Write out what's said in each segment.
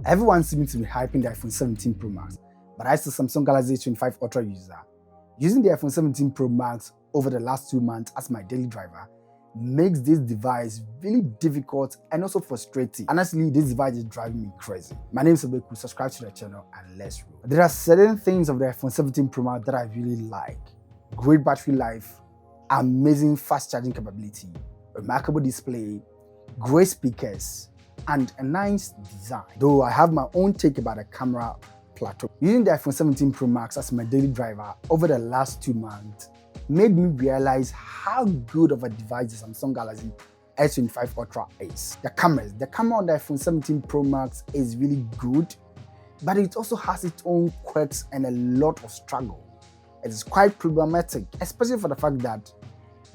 Everyone seems to be hyping the iPhone 17 Pro Max, but as a Samsung Galaxy S25 Ultra user, using the iPhone 17 Pro Max over the last 2 months as my daily driver makes this device really difficult and also frustrating. Honestly, this device is driving me crazy. My name is ABEiiKU, subscribe to the channel and let's roll. There are certain things of the iPhone 17 Pro Max that I really like. Great battery life, amazing fast charging capability, remarkable display, great speakers, and a nice design. Though I have my own take about the camera plateau. Using the iPhone 17 Pro Max as my daily driver over the last 2 months made me realize how good of a device the Samsung Galaxy S25 Ultra is. The camera on the iPhone 17 Pro Max is really good, but it also has its own quirks and a lot of struggle. It is quite problematic, especially for the fact that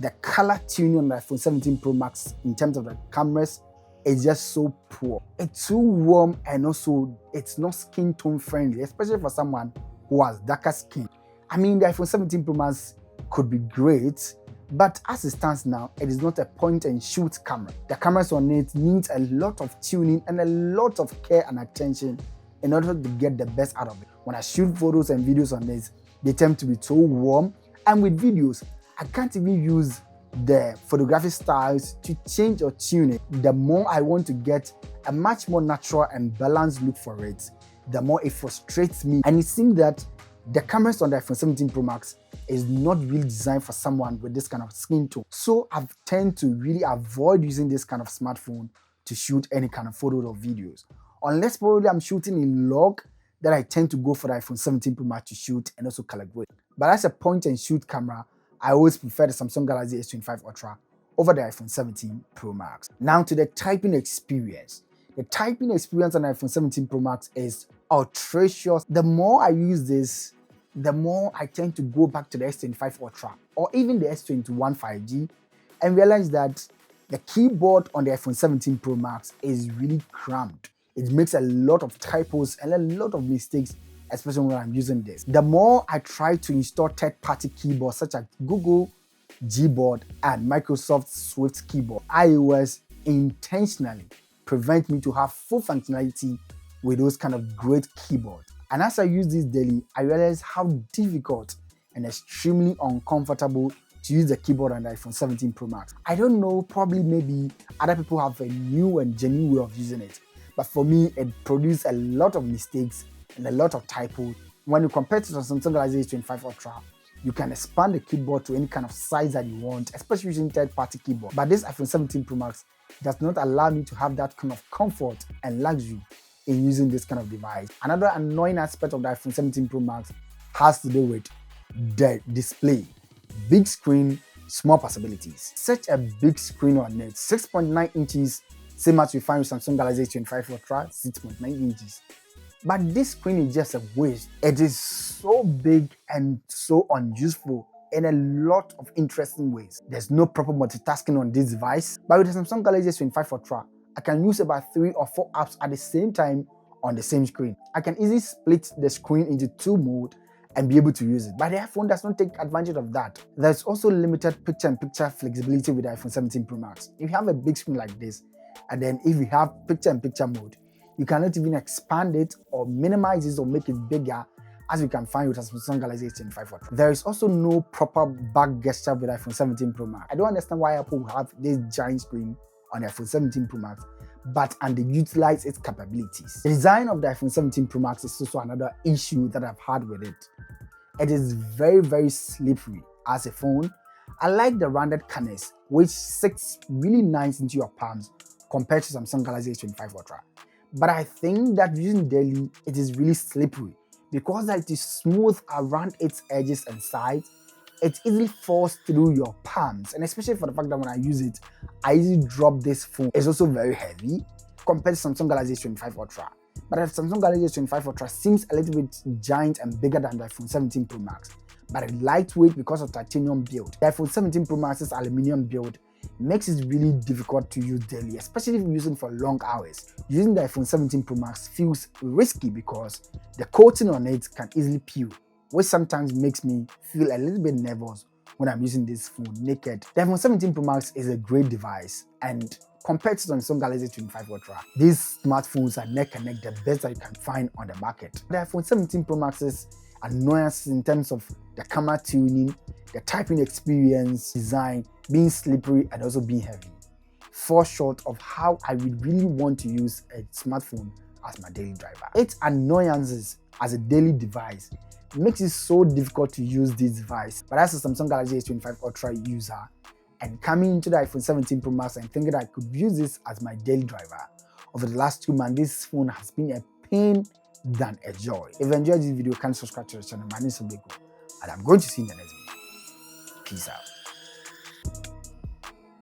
the color tuning on the iPhone 17 Pro Max in terms of the cameras is just so poor. It's too warm and also it's not skin tone friendly, especially for someone who has darker skin. I mean, the iPhone 17 Pro Max could be great, but as it stands now, it is not a point and shoot camera. The cameras on it need a lot of tuning and a lot of care and attention in order to get the best out of it. When I shoot photos and videos on this, they tend to be so warm, and with videos, I can't even use the photographic styles to change or tune it. The more I want to get a much more natural and balanced look for it, the more it frustrates me. And it seems that the cameras on the iPhone 17 Pro Max is not really designed for someone with this kind of skin tone. So I've tended to really avoid using this kind of smartphone to shoot any kind of photos or videos. Unless probably I'm shooting in log, that I tend to go for the iPhone 17 Pro Max to shoot and also color grade. But as a point and shoot camera, I always prefer the Samsung Galaxy S25 Ultra over the iPhone 17 Pro Max. Now to the typing experience. The typing experience on the iPhone 17 Pro Max is outrageous. The more I use this, the more I tend to go back to the S25 Ultra or even the S21 5G and realize that the keyboard on the iPhone 17 Pro Max is really cramped. It makes a lot of typos and a lot of mistakes, especially when I'm using this. The more I try to install third-party keyboards such as Google Gboard and Microsoft Swift keyboard, iOS intentionally prevent me to have full functionality with those kind of great keyboards. And as I use this daily, I realize how difficult and extremely uncomfortable to use the keyboard on the iPhone 17 Pro Max. I don't know, probably maybe other people have a new and genuine way of using it, but for me, it produces a lot of mistakes and a lot of typos. When you compare it to the Samsung Galaxy S25 Ultra, you can expand the keyboard to any kind of size that you want, especially using third-party keyboard. But this iPhone 17 Pro Max does not allow me to have that kind of comfort and luxury in using this kind of device. Another annoying aspect of the iPhone 17 Pro Max has to do with the display. Big screen, small possibilities. Such a big screen on it, 6.9 inches, same as we find with Samsung Galaxy S25 Ultra, 6.9 inches. But this screen is just a waste. It is so big and so unuseful in a lot of interesting ways. There's no proper multitasking on this device, but with the Samsung Galaxy S25 Ultra, I can use about 3 or 4 apps at the same time on the same screen. I can easily split the screen into 2 modes and be able to use it. But the iPhone does not take advantage of that. There's also limited picture-in-picture flexibility with the iPhone 17 Pro Max. If you have a big screen like this, and then if you have picture-in-picture mode, you cannot even expand it or minimize it or make it bigger as you can find with a Samsung Galaxy S25 Ultra. There is also no proper back gesture with iPhone 17 Pro Max. I don't understand why Apple have this giant screen on the iPhone 17 Pro Max, but underutilize its capabilities. The design of the iPhone 17 Pro Max is also another issue that I've had with it. It is very, very slippery as a phone. I like the rounded corners, which sits really nice into your palms compared to Samsung Galaxy S25 Ultra. But I think that using daily, it is really slippery because it is smooth around its edges and sides. It easily falls through your palms, and especially for the fact that when I use it, I easily drop this phone. It's also very heavy compared to Samsung Galaxy S25 Ultra. But the Samsung Galaxy S25 Ultra seems a little bit giant and bigger than the iPhone 17 Pro Max, but it's lightweight because of titanium build. The iPhone 17 Pro Max's aluminum build makes it really difficult to use daily, especially if you're using for long hours. Using the iPhone 17 Pro Max feels risky because the coating on it can easily peel, which sometimes makes me feel a little bit nervous when I'm using this phone naked. The iPhone 17 Pro Max is a great device, and compared to Samsung Galaxy S25 Ultra, these smartphones are neck and neck, the best that you can find on the market. The iPhone 17 Pro Max's annoyances in terms of the camera tuning, the typing experience, design, being slippery and also being heavy, fall short of how I would really want to use a smartphone as my daily driver. Its annoyances as a daily device makes it so difficult to use this device. But as a Samsung Galaxy S25 Ultra user and coming into the iPhone 17 Pro Max and thinking that I could use this as my daily driver, over the last 2 months, this phone has been a pain than a joy. If you enjoyed this video, kindly subscribe to the channel. My name is ABEiiiKU, and I'm going to see you in the next video. Peace out.